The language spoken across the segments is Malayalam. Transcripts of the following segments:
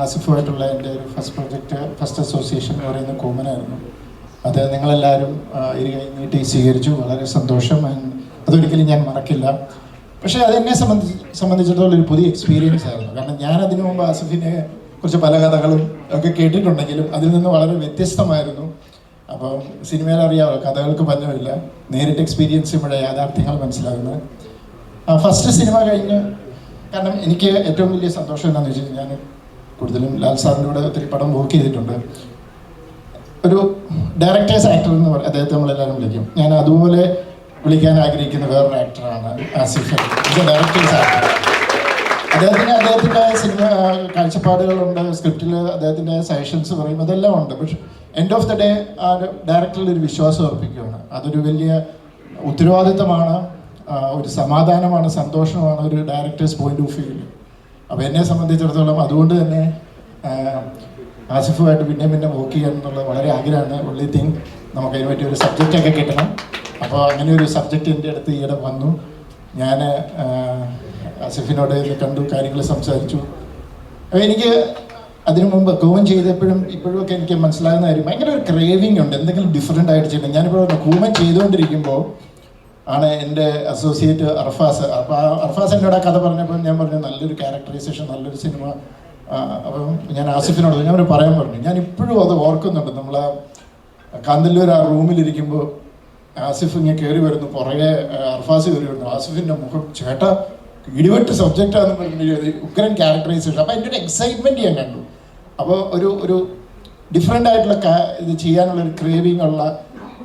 ആസിഫുമായിട്ടുള്ള എൻ്റെ ഒരു ഫസ്റ്റ് അസോസിയേഷൻ എന്ന് പറയുന്ന കൂമനായിരുന്നു. അത് നിങ്ങളെല്ലാവരും ഇരുകൈ നീട്ടി സ്വീകരിച്ചു. വളരെ സന്തോഷം. അതൊരിക്കലും ഞാൻ മറക്കില്ല. പക്ഷേ അതെന്നെ സംബന്ധിച്ചിടത്തോളം ഒരു പുതിയ എക്സ്പീരിയൻസ് ആയിരുന്നു. കാരണം ഞാൻ അതിനു മുമ്പ് ആസിഫിനെ കുറിച്ച് പല കഥകളും ഒക്കെ കേട്ടിട്ടുണ്ടെങ്കിലും അതിൽ നിന്ന് വളരെ വ്യത്യസ്തമായിരുന്നു. അപ്പം സിനിമയിൽ അറിയാമല്ലോ, കഥകൾക്ക് പഞ്ഞമില്ല, നേരിട്ട് എക്സ്പീരിയൻസ് ചെയ്യുമ്പോഴേ യാഥാർത്ഥ്യങ്ങൾ മനസ്സിലാകുന്നത്. ഫസ്റ്റ് സിനിമ കഴിഞ്ഞ്, കാരണം എനിക്ക് ഏറ്റവും വലിയ സന്തോഷം എന്താണെന്ന് വെച്ചാൽ ഞാൻ കൂടുതലും ലാൽ സാറിൻ്റെ കൂടെ ഒത്തിരി പടം വർക്ക് ചെയ്തിട്ടുണ്ട്. ഒരു ഡയറക്ടേഴ്സ് ആക്ടർ എന്ന് പറയും, അദ്ദേഹത്തെ നമ്മളെല്ലാവരും വിളിക്കും. ഞാൻ അതുപോലെ വിളിക്കാൻ ആഗ്രഹിക്കുന്ന വേറൊരു ആക്ടറാണ് ആസിഫ്. Directors actor. അദ്ദേഹത്തിൻ്റെ സിനിമ കാഴ്ചപ്പാടുകളുണ്ട്, സ്ക്രിപ്റ്റിൽ അദ്ദേഹത്തിൻ്റെ സജഷൻസ് പറയും, അതെല്ലാം ഉണ്ട്. പക്ഷെ എൻഡ് ഓഫ് ദ ഡേ ആ ഡയറക്ടറിൽ ഒരു വിശ്വാസം അർപ്പിക്കുകയാണ്. അതൊരു വലിയ ഉത്തരവാദിത്തമാണ്, ഒരു സമാധാനമാണ്, സന്തോഷമാണ് ഒരു ഡയറക്ടേഴ്സ് പോയിന്റ് ഓഫ് വ്യൂവിൽ. അപ്പോൾ എന്നെ സംബന്ധിച്ചിടത്തോളം അതുകൊണ്ട് തന്നെ ആസിഫുമായിട്ട് പിന്നെ വർക്ക് ചെയ്യാൻ എന്നുള്ള വളരെ ആഗ്രഹമാണ്. ഒൺലി തിങ് നമുക്ക് അതിന് പറ്റിയ ഒരു സബ്ജക്റ്റൊക്കെ കിട്ടണം. അപ്പോൾ അങ്ങനെ ഒരു സബ്ജക്റ്റ് എൻ്റെ അടുത്ത് ഈയിടെ വന്നു. ഞാൻ ആസിഫിനോട് കണ്ടു, കാര്യങ്ങൾ സംസാരിച്ചു. അപ്പോൾ എനിക്ക് അതിനു മുമ്പ് കൂമൻ ചെയ്തപ്പോഴും ഇപ്പോഴുമൊക്കെ എനിക്ക് മനസ്സിലാകുന്ന കാര്യം, ഭയങ്കര ഒരു ക്രേവിങ് ഉണ്ട് എന്തെങ്കിലും ഡിഫറെൻ്റ് ആയിട്ട് ചെയ്യണം. ഞാനിപ്പോൾ കൂമൻ ചെയ്തുകൊണ്ടിരിക്കുമ്പോൾ ആണ് എൻ്റെ അസോസിയേറ്റ് അർഫാസ്. അപ്പോൾ അർഫാസ് എന്നോട് ആ കഥ പറഞ്ഞപ്പോൾ ഞാൻ പറഞ്ഞു നല്ലൊരു ക്യാരക്ടറൈസേഷൻ, നല്ലൊരു സിനിമ. അപ്പം ഞാൻ ആസിഫിനോട് ഞാൻ പറയാൻ പറഞ്ഞു. ഞാൻ ഇപ്പോഴും അത് ഓർക്കുന്നുണ്ട്. നമ്മൾ കാന്തല്ലൂർ ആ റൂമിലിരിക്കുമ്പോൾ ആസിഫ് ഇങ്ങനെ കയറി വരുന്നു, പുറകെ അർഫാസ് കയറി വരുന്നു. ആസിഫിൻ്റെ മുഖം, ചേട്ടാ ഇടിവെട്ട് സബ്ജക്റ്റാണെന്ന് പറഞ്ഞു, ഉഗ്രൻ ക്യാരക്ടറൈസേഷൻ. അപ്പോൾ അതിൻ്റെ ഒരു എക്സൈറ്റ്മെൻറ്റ് ഞാൻ കണ്ടു. അപ്പോൾ ഒരു ഡിഫറെൻ്റ് ആയിട്ടുള്ള ഇത് ചെയ്യാനുള്ളൊരു ക്രേവിങ് ഉള്ള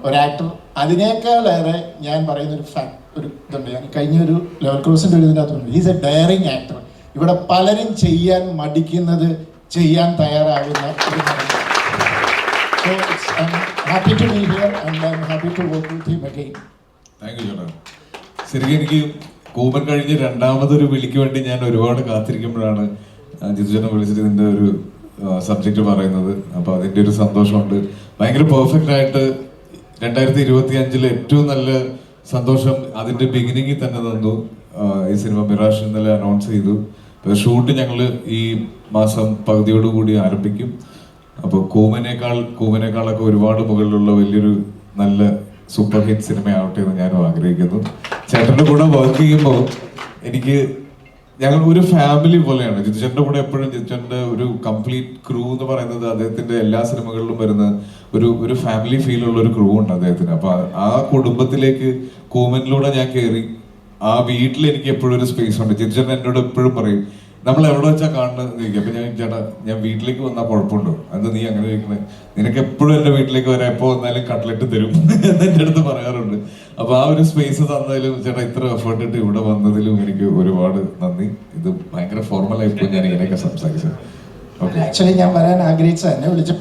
ഒരു ആക്ടർ. അതിനേക്കാളേറെ ഞാൻ പറയുന്നൊരു ഒരു ഇതുണ്ട്. ഞാൻ കഴിഞ്ഞൊരു ലെവൽ ക്രോസിൻ്റെ ഒരു ഇതിനകത്തുണ്ട്, ഹീസ് എ ഡയറിങ് ആക്ടർ. ഇവിടെ പലരും ചെയ്യാൻ മടിക്കുന്നത് ചെയ്യാൻ തയ്യാറാകുന്ന ഒരു നടൻ. So I'm happy to be here and I'm happy to work with him again. Thank you, Jordan. ശരിക്കും എനിക്ക് കൂമൻ കഴിഞ്ഞ് രണ്ടാമതൊരു വിളിക്ക് വേണ്ടി ഞാൻ ഒരുപാട് കാത്തിരിക്കുമ്പോഴാണ് ജിത്തു ചേട്ടൻ വിളിച്ചിട്ട് ഇതിൻ്റെ ഒരു സബ്ജക്റ്റ് പറയുന്നത്. അപ്പോൾ അതിൻ്റെ ഒരു സന്തോഷമുണ്ട്. ഭയങ്കര പെർഫെക്റ്റ് ആയിട്ട് 2025 ഏറ്റവും നല്ല സന്തോഷം അതിൻ്റെ ബിഗിനിങ്ങിൽ തന്നെ തന്നു. ഈ സിനിമ മിറാഷ് ഇന്നലെ അനൗൺസ് ചെയ്തു. ഷൂട്ട് ഞങ്ങൾ ഈ മാസം പകുതിയോടുകൂടി ആരംഭിക്കും. അപ്പോൾ കൂമനേക്കാളൊക്കെ ഒരുപാട് മുകളിലുള്ള വലിയൊരു നല്ല സൂപ്പർ ഹിറ്റ് സിനിമയാവട്ടെ എന്ന് ഞാനും ആഗ്രഹിക്കുന്നു. ചേട്ടൻ്റെ കൂടെ വർക്ക് ചെയ്യുമ്പോൾ ഞങ്ങൾ ഒരു ഫാമിലി പോലെയാണ്. ജിത്തുചേട്ടൻ്റെ കൂടെ എപ്പോഴും ജിത്തുചേട്ടൻ്റെ ഒരു കംപ്ലീറ്റ് ക്രൂ എന്ന് പറയുന്നത് അദ്ദേഹത്തിൻ്റെ എല്ലാ സിനിമകളിലും വരുന്ന ഒരു ഫാമിലി ഫീലുള്ള ഒരു ക്രൂ ഉണ്ട് അദ്ദേഹത്തിന്. അപ്പൊ ആ കുടുംബത്തിലേക്ക് കൂമനിലൂടെ ഞാൻ കയറി. ആ വീട്ടിൽ എനിക്ക് എപ്പോഴും ഒരു സ്പേസ് ഉണ്ട്. ജിത്തുചേട്ടൻ എന്നോട് എപ്പോഴും പറയും, നമ്മൾ എവിടെ വെച്ചാൽ കാണുന്നത് ചോദിക്കും. അപ്പൊ ഞാൻ ചേട്ടാ, ഞാൻ വീട്ടിലേക്ക് വന്നാൽ കുഴപ്പമുണ്ടോ, എന്താ നീ അങ്ങനെ ചോദിക്കണേ, നിനക്ക് എപ്പോഴും എൻ്റെ വീട്ടിലേക്ക് വരാൻ എപ്പോൾ വന്നാലും കട്ട്ലറ്റ് തരും എന്ന് എൻ്റെ അടുത്ത് പറയാറുണ്ട്. അപ്പൊ ആ ഒരു സ്പേസ് തന്നതിലും ചേട്ടാ, ഇത്ര എഫേർട്ട് ഇട്ട് ഇവിടെ വന്നതിലും എനിക്ക് ഒരുപാട് നന്ദി. ഇത് ഭയങ്കര ഫോർമലായിപ്പോൾ ഞാൻ ഇങ്ങനെയൊക്കെ സംസാരിച്ചത്. ഓക്കെ, ആക്ച്വലി ഞാൻ വരാൻ ആഗ്രഹിച്ച എന്നെ വിളിച്ച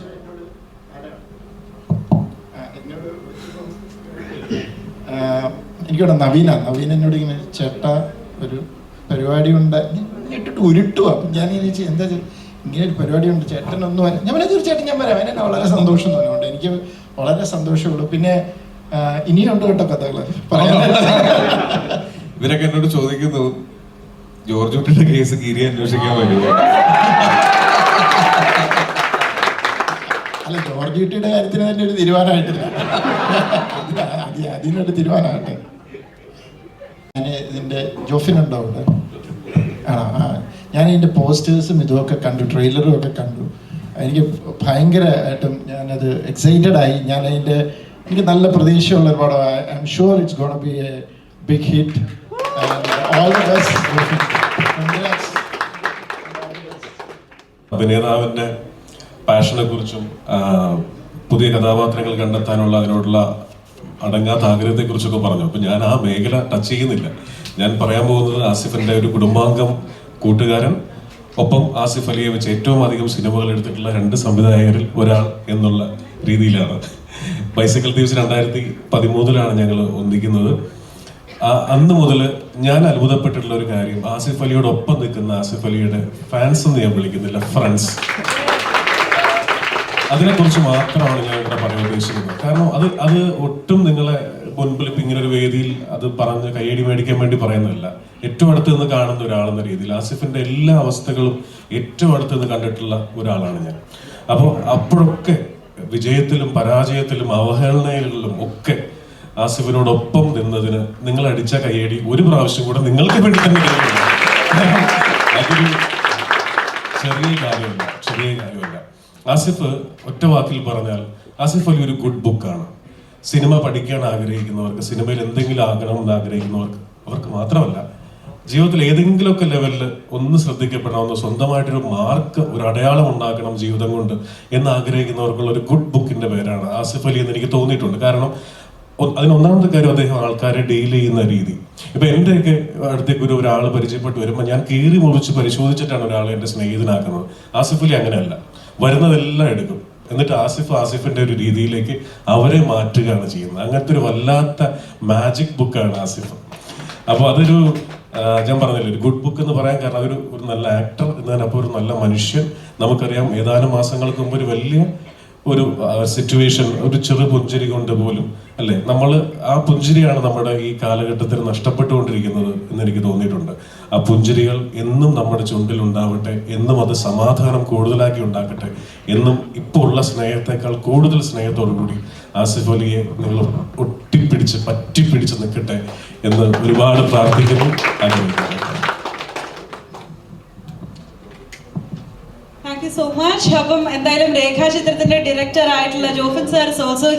എനിക്കിവിടെ നവീൻ എന്നോട് ഇങ്ങനെ ചേട്ടാ ഒരു പരിപാടി ഉണ്ട് ഇട്ടിട്ട് ഉരുട്ടുക. അപ്പം ഞാൻ ഇങ്ങനെ എന്താ ഇങ്ങനെ ഒരു പരിപാടി ഉണ്ട്, ചേട്ടനൊന്നും വരാം. ഞാൻ പറയാം തീർച്ചയായിട്ടും ഞാൻ വരാം. അതിനെ വളരെ സന്തോഷം തോന്നുന്നുണ്ട്. എനിക്ക് വളരെ സന്തോഷമുള്ളൂ. പിന്നെ ഇനിയുണ്ട് കേട്ടോ കഥകൾ പറയാൻ. ഇവരൊക്കെ എന്നോട് ചോദിക്കുന്നു, ജോർജ് കുട്ടിയുടെ കേസ് ഗിരി അന്വേഷിക്കാൻ വരുമോ? അല്ല, ജോർജ് കുട്ടിയുടെ കാര്യത്തിന് തന്നെ ഒരു തീരുമാനമായിട്ടില്ല. അതിനൊരു തീരുമാനമാകട്ടെ. ഞാൻ ഇതിൻ്റെ ജോഫിനുണ്ടോ അവിടെ? ഞാൻ ഇതിൻ്റെ പോസ്റ്റേഴ്സും ഇതുമൊക്കെ കണ്ടു, ട്രെയിലറും ഒക്കെ കണ്ടു. എനിക്ക് ഭയങ്കരമായിട്ടും ഞാനത് എക്സൈറ്റഡ് ആയി. എനിക്ക് നല്ല പ്രതീക്ഷയുള്ള ഒരു പടം. I am sure it's gonna be a big hit. All the best. അഭിനേതാവിൻ്റെ പാഷനെ കുറിച്ചും പുതിയ കഥാപാത്രങ്ങൾ കണ്ടെത്താനുള്ള അതിനോടുള്ള അടങ്ങാത്ത ആഗ്രഹത്തെക്കുറിച്ചൊക്കെ പറഞ്ഞു. അപ്പം ഞാൻ ആ മേഖല ടച്ച് ചെയ്യുന്നില്ല. ഞാൻ പറയാൻ പോകുന്നത് ആസിഫിൻ്റെ ഒരു കുടുംബാംഗം, കൂട്ടുകാരൻ, ഒപ്പം ആസിഫ് അലിയെ വെച്ച് ഏറ്റവും അധികം സിനിമകൾ എടുത്തിട്ടുള്ള 2 സംവിധായകരിൽ ഒരാൾ എന്നുള്ള രീതിയിലാണ്. ബൈസൈക്കിൾ തീവ്സ് 2013 ഞങ്ങൾ ഒന്നിക്കുന്നത്. അന്ന് മുതൽ ഞാൻ അത്ഭുതപ്പെട്ടിട്ടുള്ള ഒരു കാര്യം, ആസിഫ് അലിയോടൊപ്പം നിൽക്കുന്ന ആസിഫ് അലിയുടെ ഫാൻസ് എന്ന് ഞാൻ വിളിക്കുന്നില്ല, ഫ്രണ്ട്സ്. അതിനെക്കുറിച്ച് മാത്രമാണ് ഞാൻ ഇവിടെ പറയാൻ ഉദ്ദേശിക്കുന്നത്. കാരണം അത് ഒട്ടും നിങ്ങളെ മുൻപിൽ ഇപ്പം ഇങ്ങനെ ഒരു വേദിയിൽ അത് പറഞ്ഞ് കയ്യടി മേടിക്കാൻ വേണ്ടി പറയുന്നതല്ല. ഏറ്റവും അടുത്ത് നിന്ന് കാണുന്ന ഒരാളെന്ന രീതിയിൽ ആസിഫിന്റെ എല്ലാ അവസ്ഥകളും ഏറ്റവും അടുത്ത് നിന്ന് കണ്ടിട്ടുള്ള ഒരാളാണ് ഞാൻ. അപ്പോൾ അപ്പോഴൊക്കെ വിജയത്തിലും പരാജയത്തിലും അവഹേളനയിലും ഒക്കെ ആസിഫിനോടൊപ്പം നിന്നതിന് നിങ്ങൾ അടിച്ച കയ്യടി ഒരു പ്രാവശ്യം കൂടെ നിങ്ങൾക്ക് വേണ്ടി തന്നെ കേൾക്കുന്നു. അതൊരു ചെറിയ കാര്യമല്ല. ആസിഫ് ഒറ്റ വാക്കിൽ പറഞ്ഞാൽ ആസിഫ് അലി ഒരു ഗുഡ് ബുക്കാണ്. സിനിമ പഠിക്കാൻ ആഗ്രഹിക്കുന്നവർക്ക്, സിനിമയിൽ എന്തെങ്കിലും ആകണമെന്ന് ആഗ്രഹിക്കുന്നവർക്ക്, അവർക്ക് മാത്രമല്ല ജീവിതത്തിൽ ഏതെങ്കിലുമൊക്കെ ലെവലിൽ ഒന്ന് ശ്രദ്ധിക്കപ്പെടാവുന്ന സ്വന്തമായിട്ടൊരു മാർക്ക്, ഒരു അടയാളം ഉണ്ടാക്കണം ജീവിതം കൊണ്ട് എന്ന് ആഗ്രഹിക്കുന്നവർക്കുള്ള ഒരു ഗുഡ് ബുക്കിന്റെ പേരാണ് ആസിഫ് അലി എന്ന് എനിക്ക് തോന്നിയിട്ടുണ്ട്. കാരണം അതിനൊന്നാമത്തെ കാര്യം അദ്ദേഹം ആൾക്കാരെ ഡീൽ ചെയ്യുന്ന രീതി. ഇപ്പൊ എന്റെയൊക്കെ അടുത്തേക്ക് ഒരാൾ പരിചയപ്പെട്ട് വരുമ്പോൾ ഞാൻ കീറി മുറിച്ച് പരിശോധിച്ചിട്ടാണ് ഒരാളെ എന്റെ സ്നേഹിതനാക്കുന്നത്. ആസിഫ് അലി അങ്ങനെയല്ല, വരുന്നതെല്ലാം എടുക്കും, എന്നിട്ട് ആസിഫിന്റെ ഒരു രീതിയിലേക്ക് അവരെ മാറ്റുകയാണ് ചെയ്യുന്നത്. അങ്ങനത്തെ ഒരു വല്ലാത്ത മാജിക് ബുക്കാണ് ആസിഫ്. അപ്പൊ അതൊരു ഞാൻ പറഞ്ഞില്ലേ, ഒരു ഗുഡ് ബുക്ക് എന്ന് പറയാൻ കാരണം അതൊരു നല്ല ആക്ടർ എന്നതിനപ്പോൾ ഒരു നല്ല മനുഷ്യൻ. നമുക്കറിയാം ഏതാനും മാസങ്ങൾക്ക് മുമ്പ് ഒരു വലിയ ഒരു സിറ്റുവേഷൻ, ഒരു ചെറു പുഞ്ചിരി കൊണ്ട് പോലും അല്ലെ, നമ്മൾ ആ പുഞ്ചിരിയാണ് നമ്മുടെ ഈ കാലഘട്ടത്തിൽ നഷ്ടപ്പെട്ടുകൊണ്ടിരിക്കുന്നത് എന്ന് എനിക്ക് തോന്നിയിട്ടുണ്ട്. ആ പുഞ്ചിരികൾ എന്നും നമ്മുടെ ചുണ്ടിൽ ഉണ്ടാവട്ടെ, എന്നും അത് സമാധാനം കൂടുതലാക്കി ഉണ്ടാക്കട്ടെ, എന്നും ഇപ്പോൾ ഉള്ള സ്നേഹത്തെക്കാൾ കൂടുതൽ സ്നേഹത്തോടു കൂടി ആസിഫ് അലിയെ നിങ്ങൾ പറ്റിപ്പിടിച്ച് നിൽക്കട്ടെ എന്ന് ഒരുപാട് പ്രാർത്ഥിക്കുന്നു, ആഗ്രഹിക്കുന്നു. Thank you so much. അപ്പം എന്തായാലും രേഖാചിത്രത്തിന്റെ ഡയറക്ടർ ആയിട്ടുള്ള ജോഫിൻ സാർ ഓൾസോ